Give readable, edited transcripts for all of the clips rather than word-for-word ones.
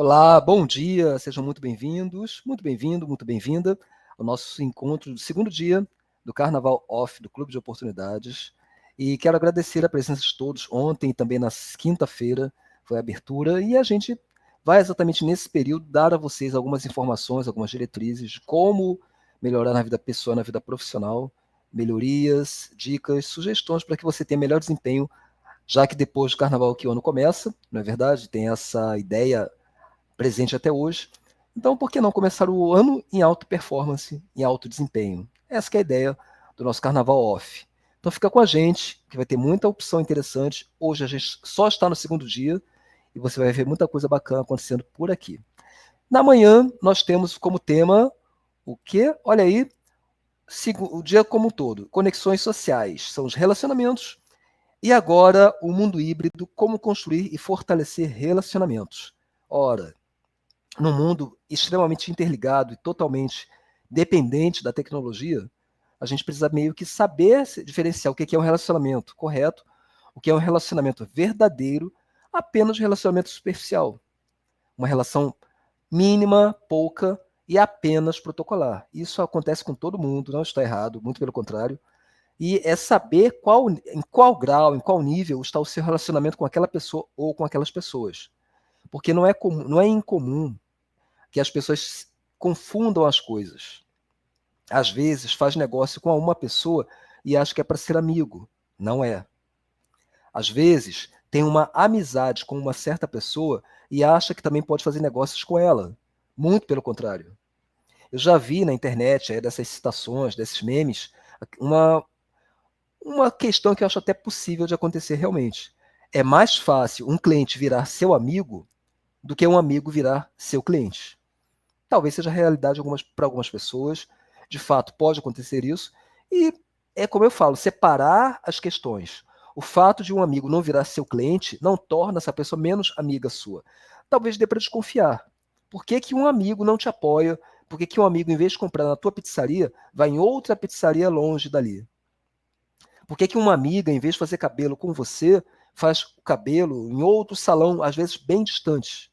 Olá, bom dia, sejam muito bem-vindos, muito bem-vindo, muito bem-vinda ao nosso encontro do segundo dia do Carnaval Off do Clube de Oportunidades. E quero agradecer a presença de todos. Ontem e também na quinta-feira foi a abertura e a gente vai exatamente nesse período dar a vocês algumas informações, algumas diretrizes de como melhorar na vida pessoal, na vida profissional, melhorias, dicas, sugestões para que você tenha melhor desempenho, já que depois do Carnaval que o ano começa, não é verdade? Tem essa ideia presente até hoje. Então, por que não começar o ano em alta performance, em alto desempenho? Essa que é a ideia do nosso Carnaval Off. Então fica com a gente, que vai ter muita opção interessante. Hoje a gente só está no segundo dia e você vai ver muita coisa bacana acontecendo por aqui. Na manhã, nós temos como tema o quê? Olha aí, o dia como um todo. Conexões sociais, são os relacionamentos. E agora, o mundo híbrido, como construir e fortalecer relacionamentos. Ora, num mundo extremamente interligado e totalmente dependente da tecnologia, a gente precisa meio que saber diferenciar o que é um relacionamento correto, o que é um relacionamento verdadeiro, apenas um relacionamento superficial. Uma relação mínima, pouca e apenas protocolar. Isso acontece com todo mundo, não está errado, muito pelo contrário. E é saber em qual grau, em qual nível está o seu relacionamento com aquela pessoa ou com aquelas pessoas. Porque não é incomum que as pessoas confundam as coisas. Às vezes faz negócio com uma pessoa e acha que é para ser amigo. Não é. Às vezes tem uma amizade com uma certa pessoa e acha que também pode fazer negócios com ela. Muito pelo contrário. Eu já vi na internet, dessas citações, desses memes, uma, uma questão que eu acho até possível de acontecer realmente. É mais fácil um cliente virar seu amigo do que um amigo virar seu cliente. Talvez seja a realidade para algumas pessoas, de fato pode acontecer isso, e é como eu falo, separar as questões. O fato de um amigo não virar seu cliente não torna essa pessoa menos amiga sua. Talvez dê para desconfiar. Por que, que um amigo não te apoia? Por que, que um amigo, em vez de comprar na tua pizzaria, vai em outra pizzaria longe dali? Por que, que uma amiga, em vez de fazer cabelo com você, faz o cabelo em outro salão, às vezes bem distante?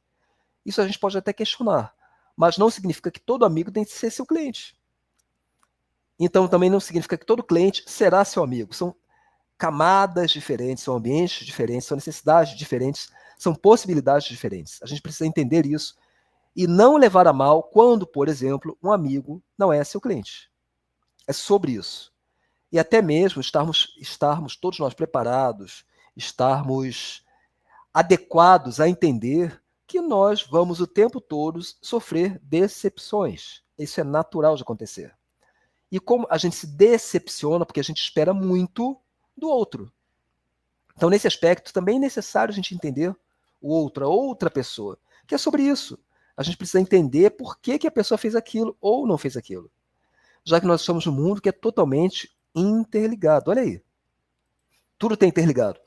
Isso a gente pode até questionar, mas não significa que todo amigo tem que ser seu cliente. Então também não significa que todo cliente será seu amigo. São camadas diferentes, são ambientes diferentes, são necessidades diferentes, são possibilidades diferentes. A gente precisa entender isso e não levar a mal quando, por exemplo, um amigo não é seu cliente. É sobre isso. E até mesmo estarmos todos nós preparados, estarmos adequados a entender que nós vamos o tempo todo sofrer decepções. Isso é natural de acontecer. E como a gente se decepciona porque a gente espera muito do outro. Então, nesse aspecto, também é necessário a gente entender o outro, a outra pessoa, que é sobre isso. A gente precisa entender por que, que a pessoa fez aquilo ou não fez aquilo. Já que nós estamos num mundo que é totalmente interligado. Olha aí. Tudo está interligado.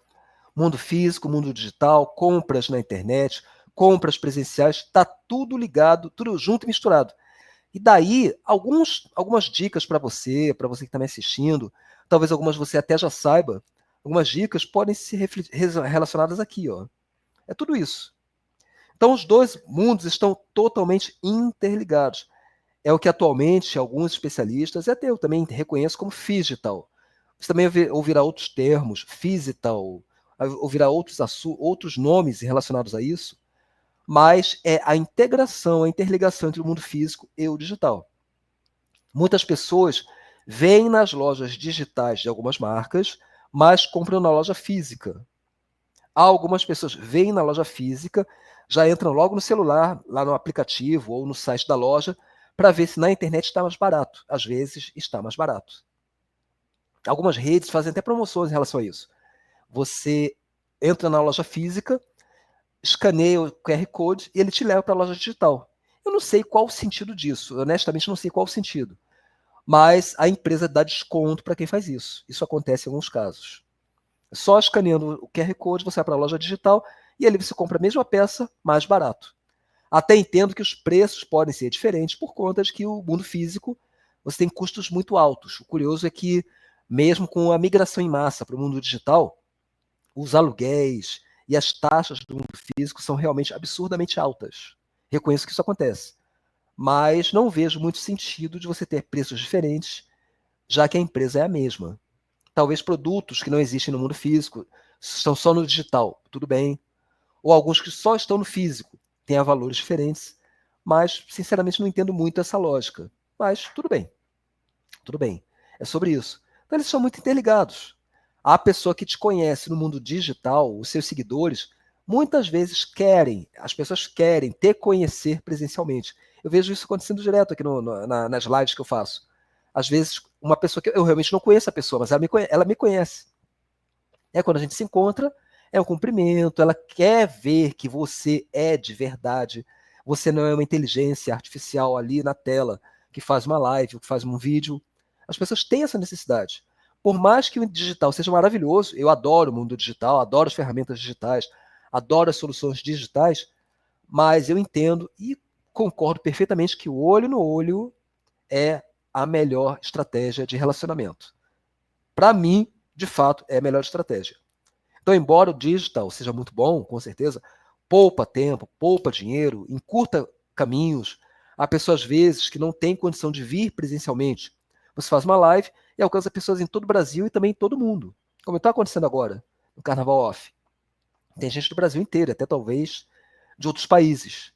Mundo físico, mundo digital, compras na internet, compras presenciais, está tudo ligado, tudo junto e misturado. E daí, algumas dicas para você que está me assistindo, talvez algumas você até já saiba, algumas dicas podem ser relacionadas aqui, ó. É tudo isso. Então, os dois mundos estão totalmente interligados. É o que atualmente alguns especialistas, e até eu também reconheço como phygital. Você também ouvirá outros termos, physital, ouvirá outros nomes relacionados a isso, mas é a integração, a interligação entre o mundo físico e o digital. Muitas pessoas veem nas lojas digitais de algumas marcas, mas compram na loja física. Algumas pessoas veem na loja física, já entram logo no celular, lá no aplicativo ou no site da loja, para ver se na internet está mais barato. Às vezes está mais barato. Algumas redes fazem até promoções em relação a isso. Você entra na loja física, escaneia o QR Code e ele te leva para a loja digital. Eu não sei qual o sentido disso, honestamente não sei qual o sentido. Mas a empresa dá desconto para quem faz isso. Isso acontece em alguns casos. Só escaneando o QR Code, você vai para a loja digital e ali você compra a mesma peça mais barato. Até entendo que os preços podem ser diferentes por conta de que o mundo físico você tem custos muito altos. O curioso é que, mesmo com a migração em massa para o mundo digital, os aluguéis e as taxas do mundo físico são realmente absurdamente altas. Reconheço que isso acontece. Mas não vejo muito sentido de você ter preços diferentes, já que a empresa é a mesma. Talvez produtos que não existem no mundo físico, estão só no digital, tudo bem. Ou alguns que só estão no físico, tenham valores diferentes. Mas, sinceramente, não entendo muito essa lógica. Mas tudo bem, tudo bem. É sobre isso. Então, eles são muito interligados. A pessoa que te conhece no mundo digital, os seus seguidores, muitas vezes querem, as pessoas querem te conhecer presencialmente. Eu vejo isso acontecendo direto aqui nas lives que eu faço. Às vezes, uma pessoa que eu realmente não conheço a pessoa, mas ela me conhece. É quando a gente se encontra, é um cumprimento, ela quer ver que você é de verdade. Você não é uma inteligência artificial ali na tela que faz uma live, que faz um vídeo. As pessoas têm essa necessidade. Por mais que o digital seja maravilhoso, eu adoro o mundo digital, adoro as ferramentas digitais, adoro as soluções digitais, mas eu entendo e concordo perfeitamente que o olho no olho é a melhor estratégia de relacionamento. Para mim, de fato, é a melhor estratégia. Então, embora o digital seja muito bom, com certeza, poupa tempo, poupa dinheiro, encurta caminhos. Há pessoas, às vezes, que não têm condição de vir presencialmente. Você faz uma live e alcança pessoas em todo o Brasil e também em todo o mundo. Como está acontecendo agora, no Carnaval Off. Tem gente do Brasil inteiro, até talvez de outros países.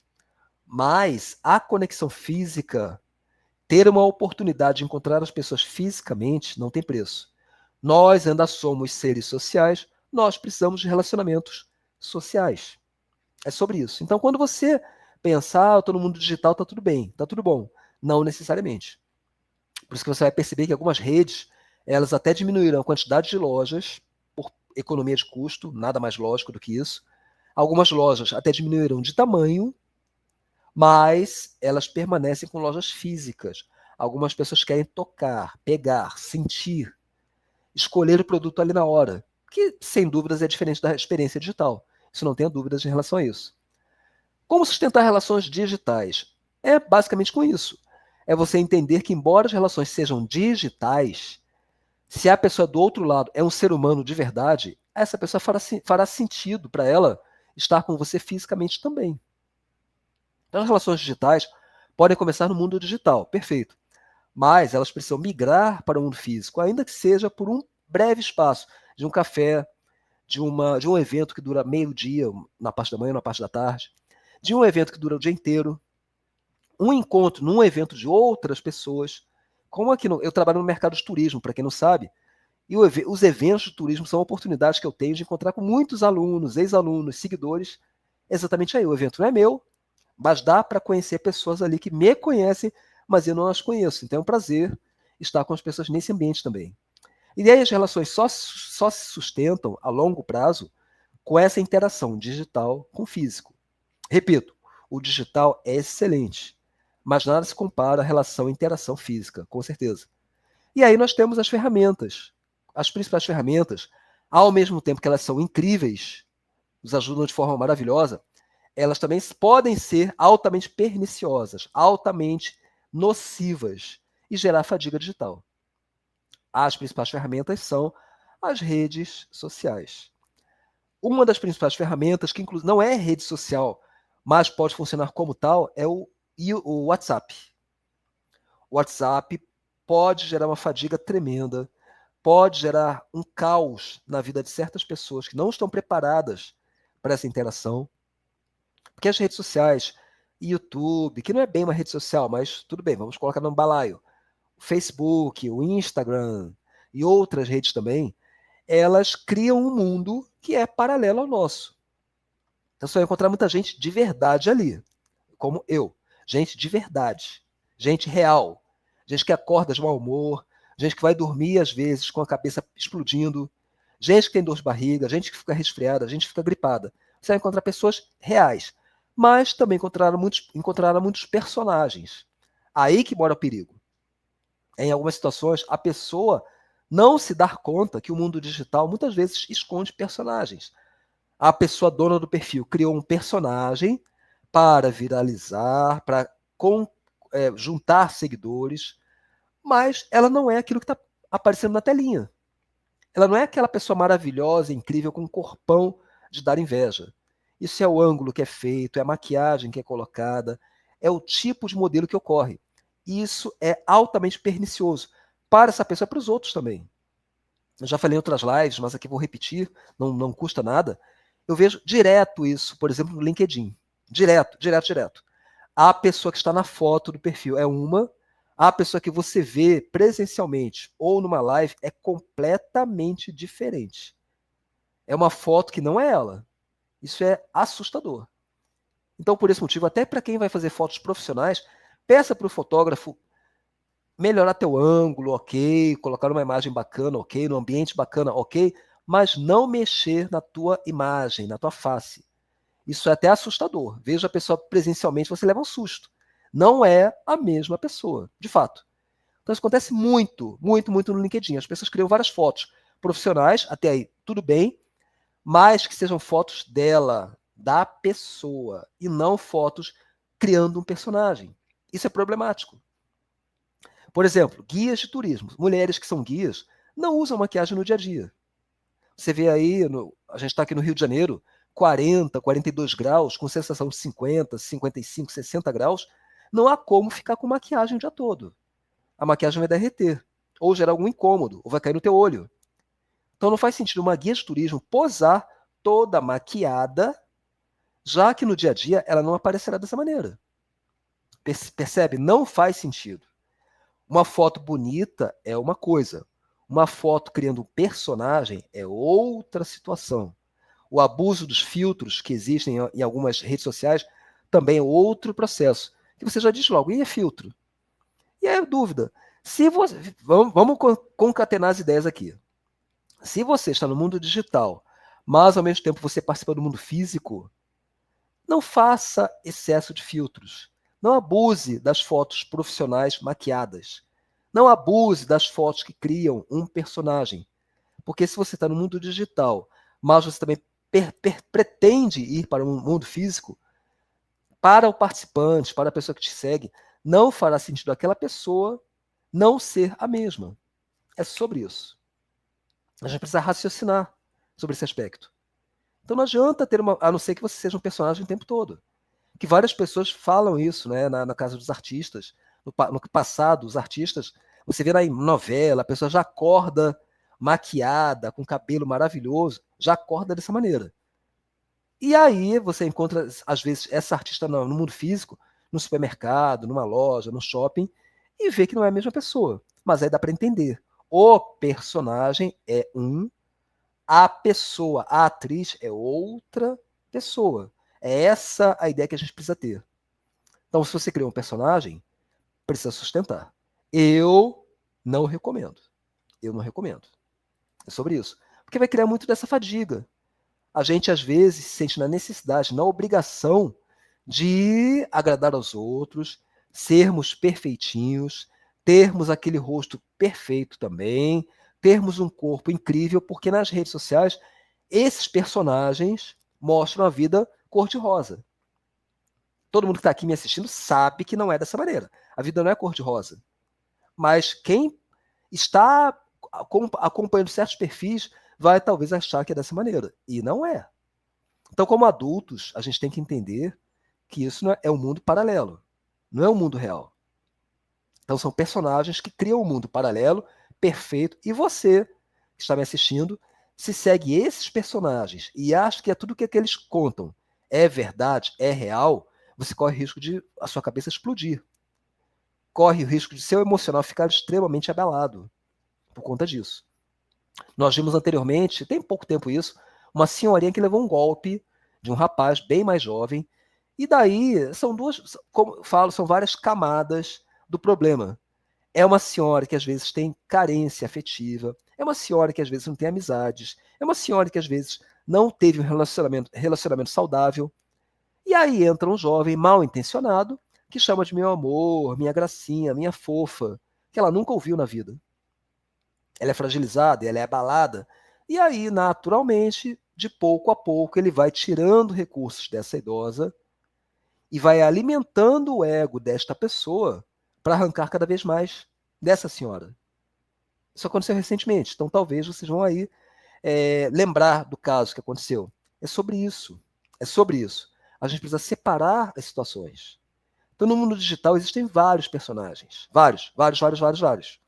Mas a conexão física, ter uma oportunidade de encontrar as pessoas fisicamente, não tem preço. Nós ainda somos seres sociais, nós precisamos de relacionamentos sociais. É sobre isso. Então, quando você pensar, eu estou no mundo digital, está tudo bem, está tudo bom. Não necessariamente. Por isso que você vai perceber que algumas redes, elas até diminuíram a quantidade de lojas por economia de custo, nada mais lógico do que isso. Algumas lojas até diminuíram de tamanho, mas elas permanecem com lojas físicas. Algumas pessoas querem tocar, pegar, sentir, escolher o produto ali na hora, que sem dúvidas é diferente da experiência digital. Isso não tenha dúvidas em relação a isso. Como sustentar relações digitais? É basicamente com isso. É você entender que, embora as relações sejam digitais, se a pessoa do outro lado é um ser humano de verdade, essa pessoa fará sentido para ela estar com você fisicamente também. Então, as relações digitais podem começar no mundo digital, perfeito. Mas elas precisam migrar para o mundo físico, ainda que seja por um breve espaço de um café, de um evento que dura meio-dia, na parte da manhã, na parte da tarde, de um evento que dura o dia inteiro, um encontro num evento de outras pessoas. Como aqui eu trabalho no mercado de turismo, para quem não sabe, e os eventos de turismo são oportunidades que eu tenho de encontrar com muitos alunos, ex-alunos, seguidores. Exatamente aí, o evento não é meu, mas dá para conhecer pessoas ali que me conhecem, mas eu não as conheço. Então é um prazer estar com as pessoas nesse ambiente também. E aí as relações só se sustentam a longo prazo com essa interação digital com o físico. Repito, o digital é excelente, mas nada se compara à relação interação física, com certeza. E aí nós temos as ferramentas. As principais ferramentas, ao mesmo tempo que elas são incríveis, nos ajudam de forma maravilhosa, elas também podem ser altamente perniciosas, altamente nocivas e gerar fadiga digital. As principais ferramentas são as redes sociais. Uma das principais ferramentas, que inclusive não é rede social, mas pode funcionar como tal, é o WhatsApp. O WhatsApp pode gerar uma fadiga tremenda, pode gerar um caos na vida de certas pessoas que não estão preparadas para essa interação. Porque as redes sociais, YouTube, que não é bem uma rede social, mas tudo bem, vamos colocar no balaio. O Facebook, o Instagram e outras redes também, elas criam um mundo que é paralelo ao nosso. Então você vai encontrar muita gente de verdade ali, como eu. Gente de verdade. Gente real. Gente que acorda de mau humor. Gente que vai dormir, às vezes, com a cabeça explodindo. Gente que tem dor de barriga. Gente que fica resfriada. Gente que fica gripada. Você vai encontrar pessoas reais. Mas também encontraram muitos personagens. Aí que mora o perigo. Em algumas situações, a pessoa não se dar conta que o mundo digital muitas vezes esconde personagens. A pessoa dona do perfil criou um personagem para viralizar, para juntar seguidores, mas ela não é aquilo que está aparecendo na telinha. Ela não é aquela pessoa maravilhosa, incrível, com um corpão de dar inveja. Isso é o ângulo que é feito, é a maquiagem que é colocada, é o tipo de modelo que ocorre. Isso é altamente pernicioso para essa pessoa e para os outros também. Eu já falei em outras lives, mas aqui vou repetir, não custa nada. Eu vejo direto isso, por exemplo, no LinkedIn. Direto, direto, direto. A pessoa que está na foto do perfil é uma, a pessoa que você vê presencialmente ou numa live é completamente diferente. É uma foto que não é ela. Isso é assustador. Então, por esse motivo, até para quem vai fazer fotos profissionais, peça para o fotógrafo melhorar teu ângulo, ok, colocar uma imagem bacana, ok, no ambiente bacana, ok, mas não mexer na tua imagem, na tua face. Isso é até assustador. Veja a pessoa presencialmente, você leva um susto. Não é a mesma pessoa, de fato. Então isso acontece muito, muito, muito no LinkedIn. As pessoas criam várias fotos profissionais, até aí tudo bem, mas que sejam fotos dela, da pessoa, e não fotos criando um personagem. Isso é problemático. Por exemplo, guias de turismo. Mulheres que são guias não usam maquiagem no dia a dia. Você vê aí, a gente está aqui no Rio de Janeiro, 40, 42 graus, com sensação de 50, 55, 60 graus, não há como ficar com maquiagem o dia todo. A maquiagem vai derreter, ou gerar algum incômodo, ou vai cair no teu olho. Então não faz sentido uma guia de turismo posar toda maquiada, já que no dia a dia ela não aparecerá dessa maneira. Percebe? Não faz sentido. Uma foto bonita é uma coisa. Uma foto criando um personagem é outra situação. O abuso dos filtros que existem em algumas redes sociais também é outro processo. Que você já diz logo, e é filtro? E aí, dúvida. Se você, vamos concatenar as ideias aqui. Se você está no mundo digital, mas ao mesmo tempo você participa do mundo físico, não faça excesso de filtros. Não abuse das fotos profissionais maquiadas. Não abuse das fotos que criam um personagem. Porque se você está no mundo digital, mas você também pretende ir para um mundo físico, para o participante, para a pessoa que te segue, não fará sentido aquela pessoa não ser a mesma. É sobre isso. A gente precisa raciocinar sobre esse aspecto. Então não adianta ter uma. A não ser que você seja um personagem o tempo todo. Que várias pessoas falam isso, né? Na casa dos artistas. No passado, os artistas, você vê na novela, a pessoa já acorda maquiada, com cabelo maravilhoso, já acorda dessa maneira. E aí você encontra, às vezes, essa artista no mundo físico, no supermercado, numa loja, no shopping, e vê que não é a mesma pessoa. Mas aí dá para entender. O personagem é um, a pessoa, a atriz é outra pessoa. É essa a ideia que a gente precisa ter. Então, se você cria um personagem, precisa sustentar. Eu não recomendo. Eu não recomendo. É sobre isso. Porque vai criar muito dessa fadiga. A gente, às vezes, se sente na necessidade, na obrigação de agradar aos outros, sermos perfeitinhos, termos aquele rosto perfeito também, termos um corpo incrível, porque nas redes sociais esses personagens mostram a vida cor-de-rosa. Todo mundo que está aqui me assistindo sabe que não é dessa maneira. A vida não é cor-de-rosa. Mas quem está acompanhando certos perfis vai talvez achar que é dessa maneira. E não é. Então, como adultos, a gente tem que entender que isso não é um mundo paralelo. Não é um mundo real. Então, são personagens que criam um mundo paralelo, perfeito, e você, que está me assistindo, se segue esses personagens e acha que é tudo que eles contam é verdade, é real, você corre o risco de a sua cabeça explodir. Corre o risco de seu emocional ficar extremamente abalado por conta disso. Nós vimos anteriormente, tem pouco tempo isso, uma senhorinha que levou um golpe de um rapaz bem mais jovem, e daí são duas, como eu falo, são várias camadas do problema. É uma senhora que às vezes tem carência afetiva, é uma senhora que às vezes não tem amizades, é uma senhora que às vezes não teve um relacionamento saudável, e aí entra um jovem mal intencionado que chama de meu amor, minha gracinha, minha fofa, que ela nunca ouviu na vida. Ela é fragilizada, ela é abalada, e aí, naturalmente, de pouco a pouco, ele vai tirando recursos dessa idosa e vai alimentando o ego desta pessoa para arrancar cada vez mais dessa senhora. Isso aconteceu recentemente, então talvez vocês vão aí lembrar do caso que aconteceu. É sobre isso. É sobre isso. A gente precisa separar as situações. Então, no mundo digital existem vários personagens. Vários, vários, vários, vários, vários.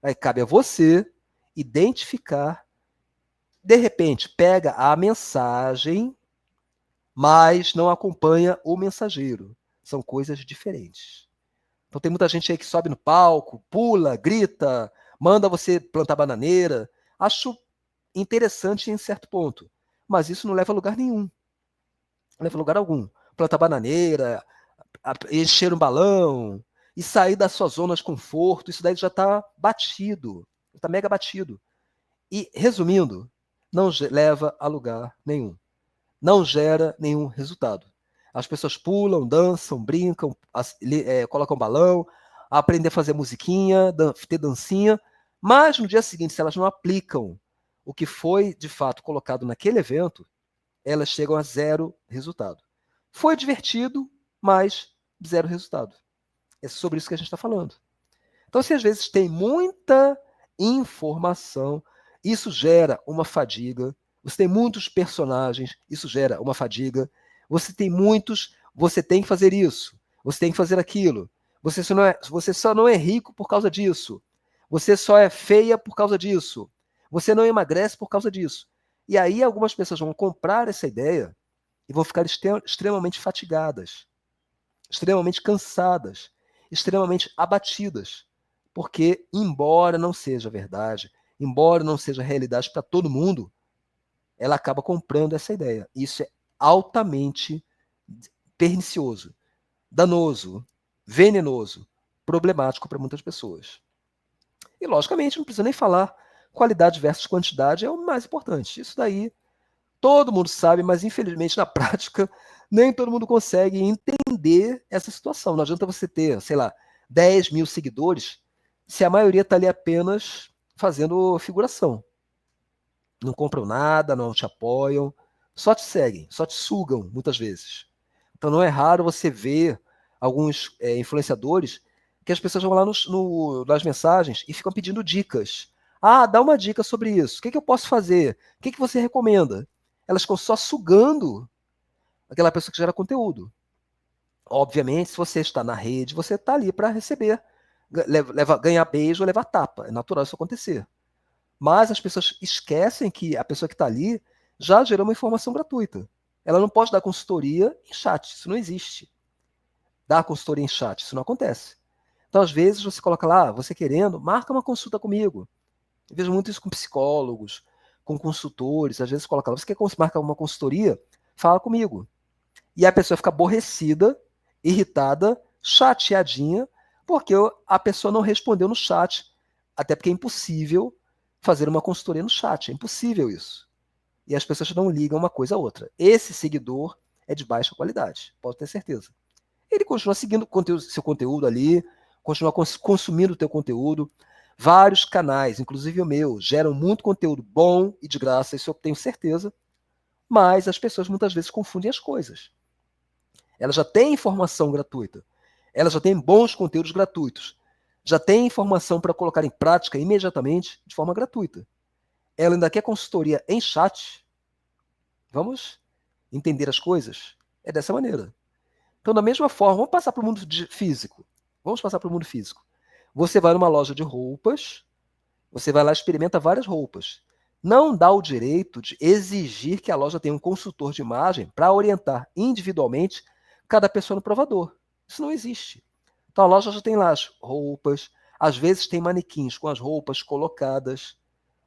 Aí cabe a você identificar. De repente, pega a mensagem, mas não acompanha o mensageiro. São coisas diferentes. Então tem muita gente aí que sobe no palco, pula, grita, manda você plantar bananeira. Acho interessante em certo ponto, mas isso não leva a lugar nenhum. Não leva a lugar algum. Plantar bananeira, encher um balão e sair da sua zona de conforto, isso daí já está batido, está mega batido. E, resumindo, não leva a lugar nenhum. Não gera nenhum resultado. As pessoas pulam, dançam, brincam, colocam balão, aprender a fazer musiquinha, ter dancinha, mas no dia seguinte, se elas não aplicam o que foi de fato colocado naquele evento, elas chegam a zero resultado. Foi divertido, mas zero resultado. É sobre isso que a gente está falando. Então, se às vezes tem muita informação, isso gera uma fadiga. Você tem muitos personagens, isso gera uma fadiga. Você tem que fazer isso, você tem que fazer aquilo. Você só não é rico por causa disso. Você só é feia por causa disso. Você não emagrece por causa disso. E aí algumas pessoas vão comprar essa ideia e vão ficar extremamente fatigadas, extremamente cansadas, extremamente abatidas. Porque, embora não seja verdade, embora não seja realidade para todo mundo, ela acaba comprando essa ideia. Isso é altamente pernicioso, danoso, venenoso, problemático para muitas pessoas. E, logicamente, não precisa nem falar, qualidade versus quantidade é o mais importante. Isso daí todo mundo sabe, mas infelizmente na prática nem todo mundo consegue entender essa situação. Não adianta você ter, sei lá, 10 mil seguidores se a maioria está ali apenas fazendo figuração. Não compram nada, não te apoiam, só te seguem, só te sugam muitas vezes. Então não é raro você ver alguns influenciadores que as pessoas vão lá nas mensagens e ficam pedindo dicas. Ah, dá uma dica sobre isso. O que eu posso fazer? O que você recomenda? Elas ficam só sugando aquela pessoa que gera conteúdo. Obviamente, se você está na rede, você está ali para receber, ganhar beijo ou levar tapa. É natural isso acontecer. Mas as pessoas esquecem que a pessoa que está ali já gerou uma informação gratuita. Ela não pode dar consultoria em chat, isso não existe. Dar consultoria em chat, isso não acontece. Então, às vezes, você coloca lá, você querendo, marca uma consulta comigo. Eu vejo muito isso com psicólogos, com consultores. Às vezes, coloca lá, você quer marcar uma consultoria? Fala comigo. E a pessoa fica aborrecida, irritada, chateadinha, porque a pessoa não respondeu no chat. Até porque é impossível fazer uma consultoria no chat. É impossível isso. E as pessoas não ligam uma coisa a outra. Esse seguidor é de baixa qualidade, pode ter certeza. Ele continua seguindo seu conteúdo ali, continua consumindo o teu conteúdo. Vários canais, inclusive o meu, geram muito conteúdo bom e de graça, isso eu tenho certeza, mas as pessoas muitas vezes confundem as coisas. Ela já tem informação gratuita, ela já tem bons conteúdos gratuitos, já tem informação para colocar em prática imediatamente de forma gratuita. Ela ainda quer consultoria em chat. Vamos entender as coisas? É dessa maneira. Então, da mesma forma, vamos passar para o mundo físico. Vamos passar para o mundo físico. Você vai numa loja de roupas, você vai lá e experimenta várias roupas. Não dá o direito de exigir que a loja tenha um consultor de imagem para orientar individualmente cada pessoa no provador. Isso não existe. Então a loja já tem lá as roupas, às vezes tem manequins com as roupas colocadas,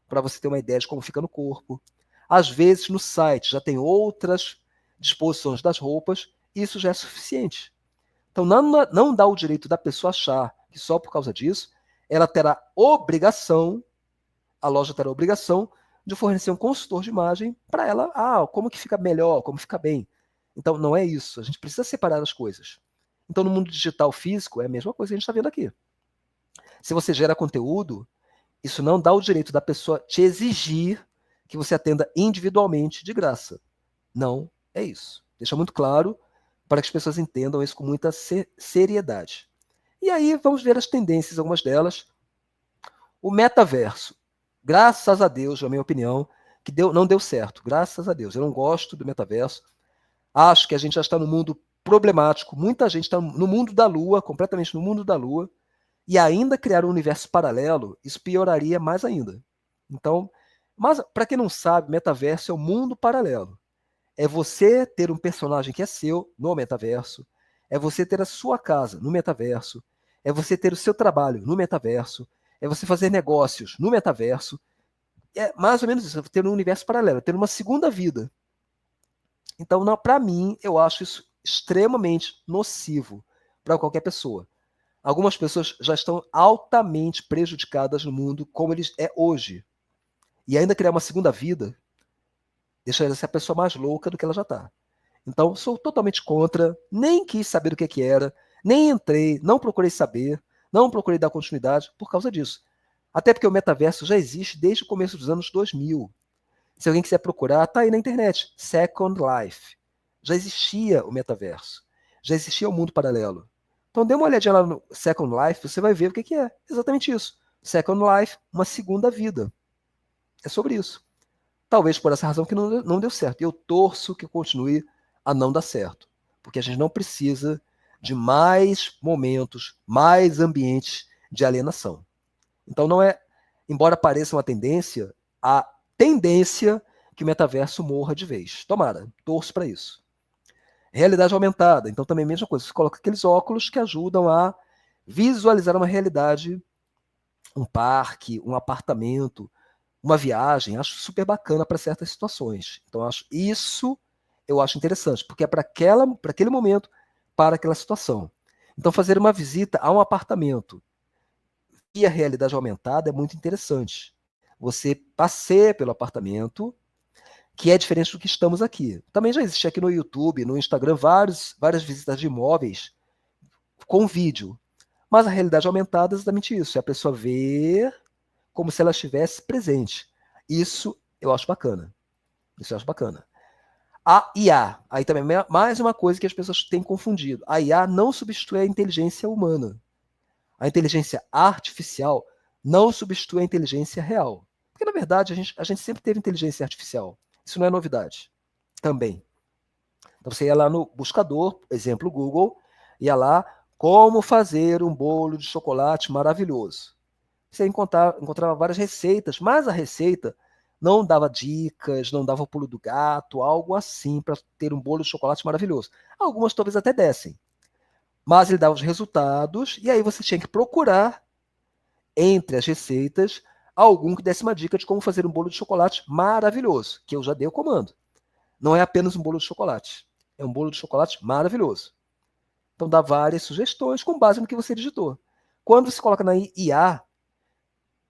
para você ter uma ideia de como fica no corpo. Às vezes no site já tem outras disposições das roupas, e isso já é suficiente. Então não dá o direito da pessoa achar que só por causa disso ela terá obrigação, a loja terá obrigação de fornecer um consultor de imagem para ela, como que fica melhor, como fica bem. Então não é isso, a gente precisa separar as coisas. Então no mundo digital físico é a mesma coisa que a gente está vendo aqui. Se você gera conteúdo, isso não dá o direito da pessoa te exigir que você atenda individualmente de graça. Não é isso. Deixa muito claro para que as pessoas entendam isso com muita seriedade. E aí vamos ver as tendências, algumas delas. O metaverso. Graças a Deus, na minha opinião, que não deu certo. Graças a Deus. Eu não gosto do metaverso. Acho que a gente já está no mundo problemático. Muita gente está no mundo da Lua, completamente no mundo da Lua, e ainda criar um universo paralelo, isso pioraria mais ainda. Então, mas para quem não sabe, metaverso é um mundo paralelo. É você ter um personagem que é seu no metaverso, é você ter a sua casa no metaverso, é você ter o seu trabalho no metaverso, é você fazer negócios no metaverso. É mais ou menos isso, ter um universo paralelo, ter uma segunda vida. Então, para mim, eu acho isso extremamente nocivo para qualquer pessoa. Algumas pessoas já estão altamente prejudicadas no mundo como ele é hoje. E ainda criar uma segunda vida deixa essa pessoa mais louca do que ela já está. Então, sou totalmente contra, nem quis saber o que era, nem entrei, não procurei saber, não procurei dar continuidade por causa disso. Até porque o metaverso já existe desde o começo dos anos 2000. Se alguém quiser procurar, tá aí na internet. Second Life. Já existia o metaverso. Já existia o mundo paralelo. Então dê uma olhadinha lá no Second Life, você vai ver o que é. Exatamente isso. Second Life, uma segunda vida. É sobre isso. Talvez por essa razão que não deu certo. E eu torço que continue a não dar certo. Porque a gente não precisa de mais momentos, mais ambientes de alienação. Então não é, embora pareça uma tendência, a tendência que o metaverso morra de vez. Tomara, torço para isso. Realidade aumentada, então também a mesma coisa. Você coloca aqueles óculos que ajudam a visualizar uma realidade, um parque, um apartamento, uma viagem. Acho super bacana para certas situações. Então acho isso eu acho interessante, porque é para aquele momento, para aquela situação. Então fazer uma visita a um apartamento e a realidade aumentada é muito interessante. Você passeia pelo apartamento, que é diferente do que estamos aqui. Também já existe aqui no YouTube, no Instagram, várias visitas de imóveis com vídeo. Mas a realidade aumentada é exatamente isso. É a pessoa ver como se ela estivesse presente. Isso eu acho bacana. Isso eu acho bacana. A IA, aí também mais uma coisa que as pessoas têm confundido. A IA não substitui a inteligência humana. A inteligência artificial não substitui a inteligência real. Porque, na verdade, a gente sempre teve inteligência artificial. Isso não é novidade. Também. Então, você ia lá no buscador, exemplo Google, ia lá, como fazer um bolo de chocolate maravilhoso. Você encontrava várias receitas, mas a receita não dava dicas, não dava o pulo do gato, algo assim, para ter um bolo de chocolate maravilhoso. Algumas talvez até dessem. Mas ele dava os resultados, e aí você tinha que procurar entre as receitas, algum que desse uma dica de como fazer um bolo de chocolate maravilhoso, que eu já dei o comando. Não é apenas um bolo de chocolate, é um bolo de chocolate maravilhoso. Então dá várias sugestões com base no que você digitou. Quando você coloca na IA,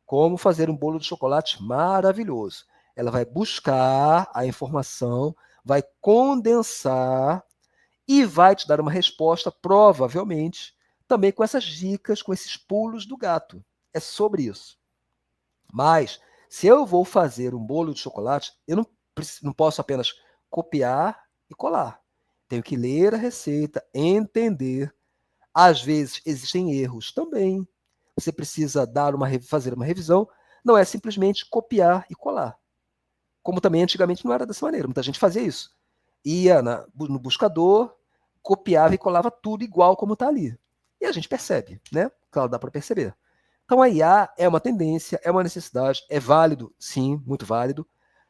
como fazer um bolo de chocolate maravilhoso, ela vai buscar a informação, vai condensar e vai te dar uma resposta, provavelmente, também com essas dicas, com esses pulos do gato. É sobre isso. Mas, se eu vou fazer um bolo de chocolate, eu não posso apenas copiar e colar. Tenho que ler a receita, entender. Às vezes existem erros também. Você precisa fazer uma revisão. Não é simplesmente copiar e colar. Como também antigamente não era dessa maneira. Muita gente fazia isso. Ia no buscador, copiava e colava tudo igual como está ali. E a gente percebe, né? Claro, dá para perceber. Então a IA é uma tendência, é uma necessidade, é válido, sim, muito válido,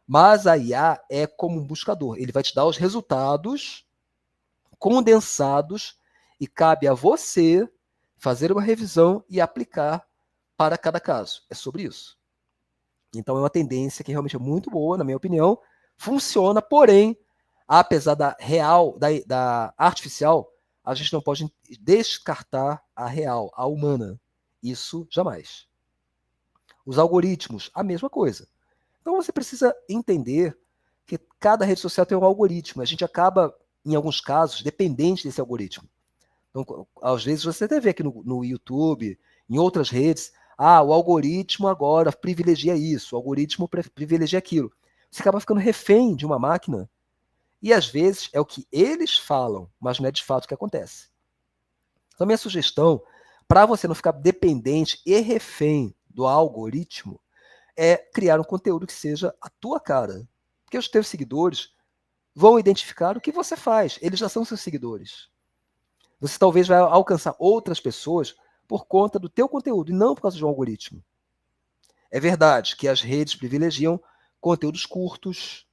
mas a IA é como um buscador. Ele vai te dar os resultados condensados e cabe a você fazer uma revisão e aplicar para cada caso. É sobre isso. Então é uma tendência que realmente é muito boa, na minha opinião, funciona, porém, apesar da artificial, a gente não pode descartar a real, a humana. Isso jamais. Os algoritmos, a mesma coisa. Então você precisa entender que cada rede social tem um algoritmo. A gente acaba, em alguns casos, dependente desse algoritmo. Então, às vezes você até vê aqui no YouTube, em outras redes, o algoritmo agora privilegia isso, o algoritmo privilegia aquilo. Você acaba ficando refém de uma máquina e às vezes é o que eles falam, mas não é de fato o que acontece. Então, minha sugestão, para você não ficar dependente e refém do algoritmo, é criar um conteúdo que seja a tua cara. Porque os teus seguidores, vão identificar o que você faz. Eles já são seus seguidores. Você talvez vai alcançar outras pessoas por conta do teu conteúdo e não por causa de um algoritmo. É verdade que as redes privilegiam conteúdos curtos,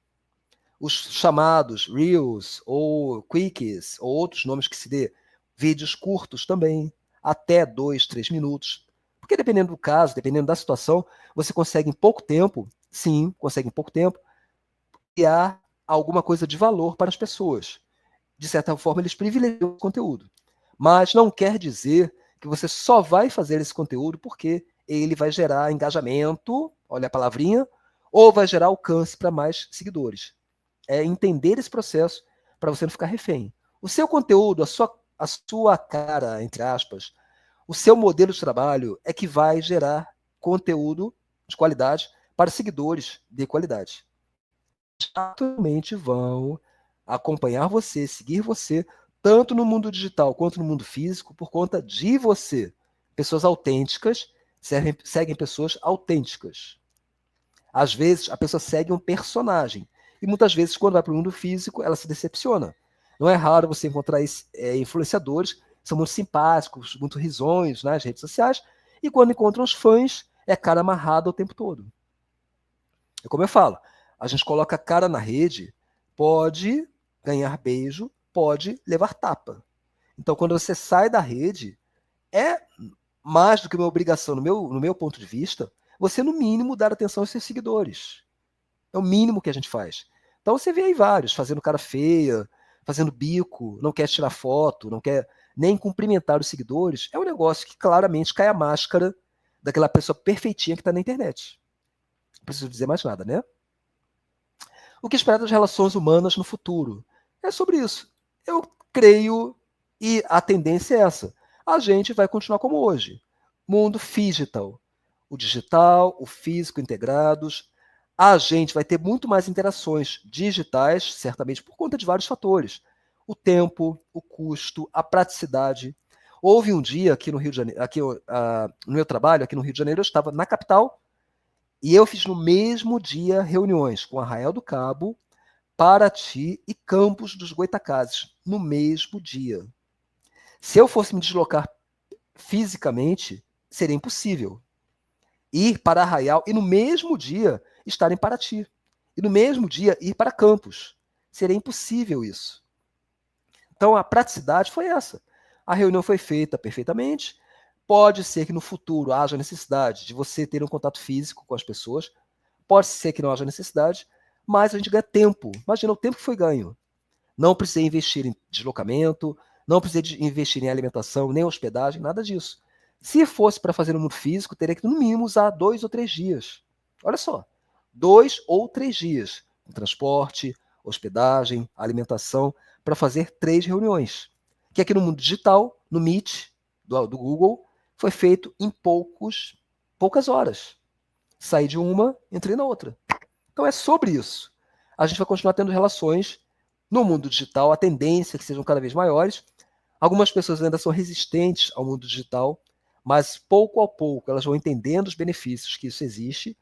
os chamados Reels ou Quickies, ou outros nomes que se dê, vídeos curtos também, até 2, 3 minutos. Porque dependendo do caso, dependendo da situação, você consegue em pouco tempo, sim, consegue em pouco tempo, criar alguma coisa de valor para as pessoas. De certa forma, eles privilegiam o conteúdo. Mas não quer dizer que você só vai fazer esse conteúdo porque ele vai gerar engajamento, olha a palavrinha, ou vai gerar alcance para mais seguidores. É entender esse processo para você não ficar refém. O seu conteúdo, a sua cara, entre aspas, o seu modelo de trabalho é que vai gerar conteúdo de qualidade para seguidores de qualidade. Naturalmente vão acompanhar você, seguir você, tanto no mundo digital quanto no mundo físico, por conta de você. Pessoas autênticas seguem pessoas autênticas. Às vezes, a pessoa segue um personagem. E muitas vezes, quando vai para o mundo físico, ela se decepciona. Não é raro você encontrar influenciadores que são muito simpáticos, muito risonhos nas redes sociais, e quando encontram os fãs, é cara amarrada o tempo todo. É como eu falo, a gente coloca a cara na rede, pode ganhar beijo, pode levar tapa. Então, quando você sai da rede, é mais do que uma obrigação, no meu ponto de vista, você, no mínimo, dar atenção aos seus seguidores. É o mínimo que a gente faz. Então, você vê aí vários fazendo cara feia, fazendo bico, não quer tirar foto, não quer nem cumprimentar os seguidores. É um negócio que claramente cai a máscara daquela pessoa perfeitinha que está na internet. Não preciso dizer mais nada, né? O que esperar das relações humanas no futuro? É sobre isso. Eu creio, e a tendência é essa. A gente vai continuar como hoje. Mundo digital. O digital, o físico integrados. A gente vai ter muito mais interações digitais, certamente por conta de vários fatores. O tempo, o custo, a praticidade. Houve um dia aqui no Rio de Janeiro, no meu trabalho, aqui no Rio de Janeiro, eu estava na capital, e eu fiz no mesmo dia reuniões com Arraial do Cabo, Paraty e Campos dos Goytacazes, no mesmo dia. Se eu fosse me deslocar fisicamente, seria impossível. Ir para Arraial e no mesmo dia estar em Paraty. E no mesmo dia ir para Campos. Seria impossível isso. Então a praticidade foi essa. A reunião foi feita perfeitamente. Pode ser que no futuro haja necessidade de você ter um contato físico com as pessoas. Pode ser que não haja necessidade, mas a gente ganha tempo. Imagina o tempo que foi ganho. Não precisei investir em deslocamento, não precisei investir em alimentação, nem hospedagem, nada disso. Se fosse para fazer no mundo físico, teria que, no mínimo, usar 2 ou 3 dias. Olha só, 2 ou 3 dias. Com transporte, hospedagem, alimentação, para fazer 3 reuniões. Que aqui no mundo digital, no Meet, do Google, foi feito em poucas horas. Saí de uma, entrei na outra. Então é sobre isso. A gente vai continuar tendo relações no mundo digital, a tendência é que sejam cada vez maiores. Algumas pessoas ainda são resistentes ao mundo digital, mas pouco a pouco elas vão entendendo os benefícios que isso existe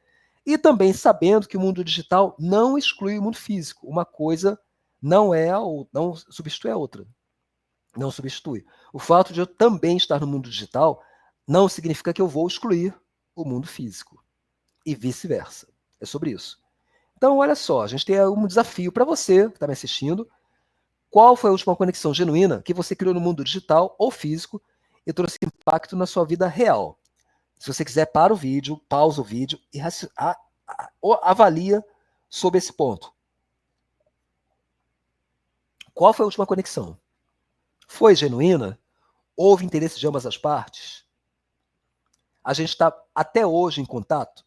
e também sabendo que o mundo digital não exclui o mundo físico. Uma coisa não substitui a outra. Não substitui. O fato de eu também estar no mundo digital não significa que eu vou excluir o mundo físico. E vice-versa. É sobre isso. Então, olha só, a gente tem um desafio para você que está me assistindo. Qual foi a última conexão genuína que você criou no mundo digital ou físico e trouxe impacto na sua vida real? Se você quiser, para o vídeo, pausa o vídeo e avalia sobre esse ponto. Qual foi a última conexão? Foi genuína? Houve interesse de ambas as partes? A gente está até hoje em contato?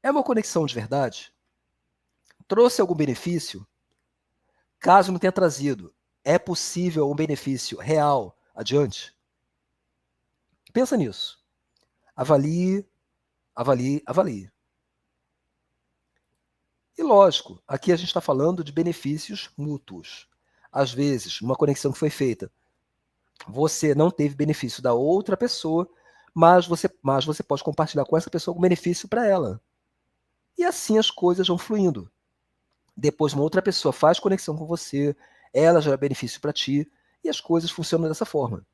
É uma conexão de verdade? Trouxe algum benefício? Caso não tenha trazido, é possível um benefício real adiante? Pensa nisso. Avalie, avalie, avalie. E lógico, aqui a gente está falando de benefícios mútuos. Às vezes, numa conexão que foi feita, você não teve benefício da outra pessoa, mas você pode compartilhar com essa pessoa algum benefício para ela. E assim as coisas vão fluindo. depois uma outra pessoa faz conexão com você, ela gera benefício para ti, e as coisas funcionam dessa forma.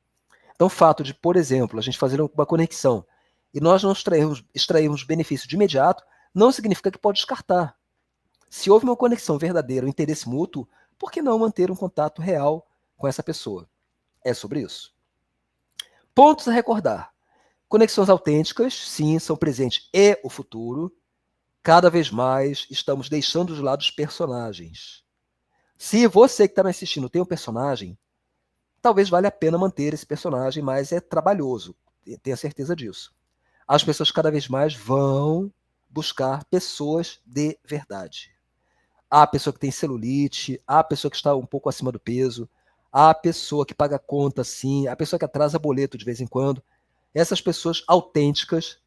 Então, o fato de, por exemplo, a gente fazer uma conexão e nós não extrairmos benefício de imediato, não significa que pode descartar. Se houve uma conexão verdadeira, um interesse mútuo, por que não manter um contato real com essa pessoa? É sobre isso. Pontos a recordar. Conexões autênticas, sim, são o presente e o futuro. Cada vez mais estamos deixando de lado os personagens. Se você que está me assistindo tem um personagem, talvez valha a pena manter esse personagem, mas é trabalhoso, tenha certeza disso. As pessoas cada vez mais vão buscar pessoas de verdade. Há a pessoa que tem celulite, há a pessoa que está um pouco acima do peso, há a pessoa que paga conta sim, há a pessoa que atrasa boleto de vez em quando. Essas pessoas autênticas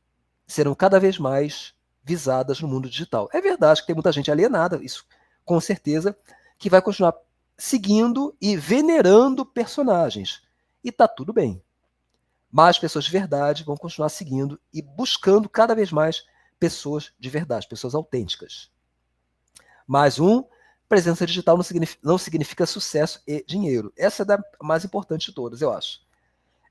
serão cada vez mais visadas no mundo digital. É verdade que tem muita gente alienada, isso com certeza, que vai continuar seguindo e venerando personagens. E tá tudo bem. Mas pessoas de verdade vão continuar seguindo e buscando cada vez mais pessoas de verdade, pessoas autênticas. Mais um, presença digital não significa sucesso e dinheiro. Essa é a mais importante de todas, eu acho.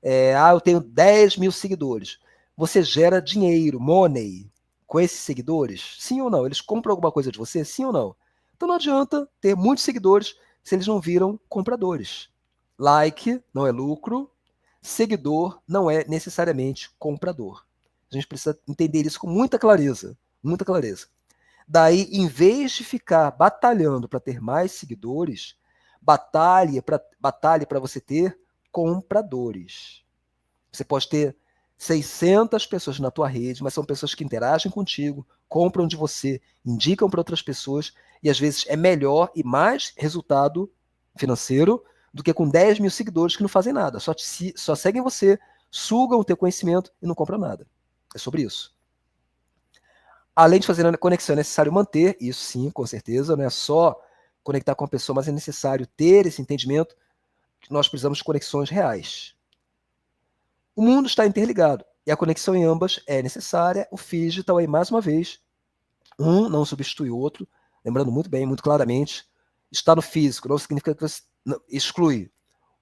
Eu tenho 10 mil seguidores. Você gera dinheiro, money, com esses seguidores? Sim ou não? Eles compram alguma coisa de você? Sim ou não? Então não adianta ter muitos seguidores se eles não viram compradores. Like não é lucro, seguidor não é necessariamente comprador. A gente precisa entender isso com muita clareza, muita clareza. Daí, em vez de ficar batalhando para ter mais seguidores, batalhe para você ter compradores. Você pode ter 600 pessoas na tua rede, mas são pessoas que interagem contigo, compram de você, indicam para outras pessoas, e às vezes é melhor e mais resultado financeiro do que com 10 mil seguidores que não fazem nada, só seguem você, sugam o teu conhecimento e não compram nada. É sobre isso. Além de fazer a conexão, é necessário manter, isso sim, com certeza, não é só conectar com a pessoa, mas é necessário ter esse entendimento que nós precisamos de conexões reais. O mundo está interligado e a conexão em ambas é necessária. O digital aí, mais uma vez, um não substitui o outro, lembrando muito bem, muito claramente, estar no físico não significa que você exclui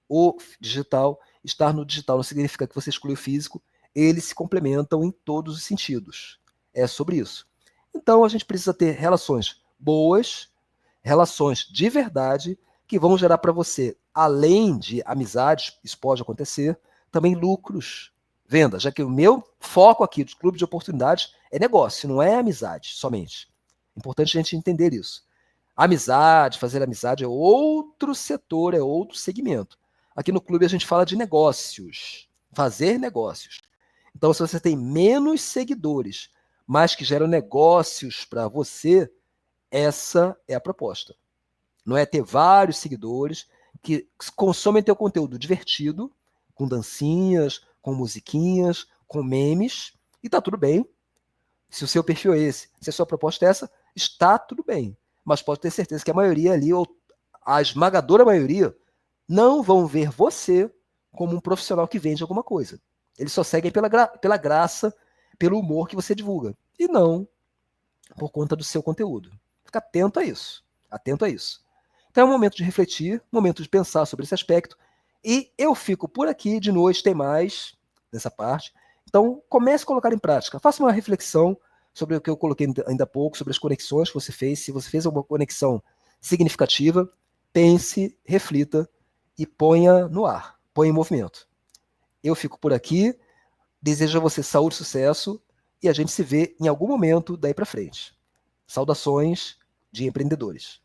o digital, estar no digital não significa que você exclui o físico, eles se complementam em todos os sentidos. É sobre isso. Então a gente precisa ter relações boas, relações de verdade, que vão gerar para você, além de amizades, isso pode acontecer, também lucros, vendas, já que o meu foco aqui do Clube de Oportunidades é negócio, não é amizade somente. É importante a gente entender isso. Amizade, fazer amizade é outro setor, é outro segmento. Aqui no clube a gente fala de negócios, fazer negócios. Então, se você tem menos seguidores, mas que geram negócios para você, essa é a proposta. Não é ter vários seguidores que consomem teu conteúdo divertido, com dancinhas, com musiquinhas, com memes, e tá tudo bem. Se o seu perfil é esse, se a sua proposta é essa, está tudo bem. Mas pode ter certeza que a maioria ali, ou a esmagadora maioria, não vão ver você como um profissional que vende alguma coisa. Eles só seguem pela graça, pelo humor que você divulga. E não por conta do seu conteúdo. Fica atento a isso. Atento a isso. Então é um momento de refletir, um momento de pensar sobre esse aspecto. E eu fico por aqui, de noite tem mais nessa parte. Então comece a colocar em prática. Faça uma reflexão sobre o que eu coloquei ainda há pouco, sobre as conexões que você fez. Se você fez alguma conexão significativa, pense, reflita e ponha no ar, ponha em movimento. Eu fico por aqui, desejo a você saúde e sucesso e a gente se vê em algum momento daí para frente. Saudações de empreendedores.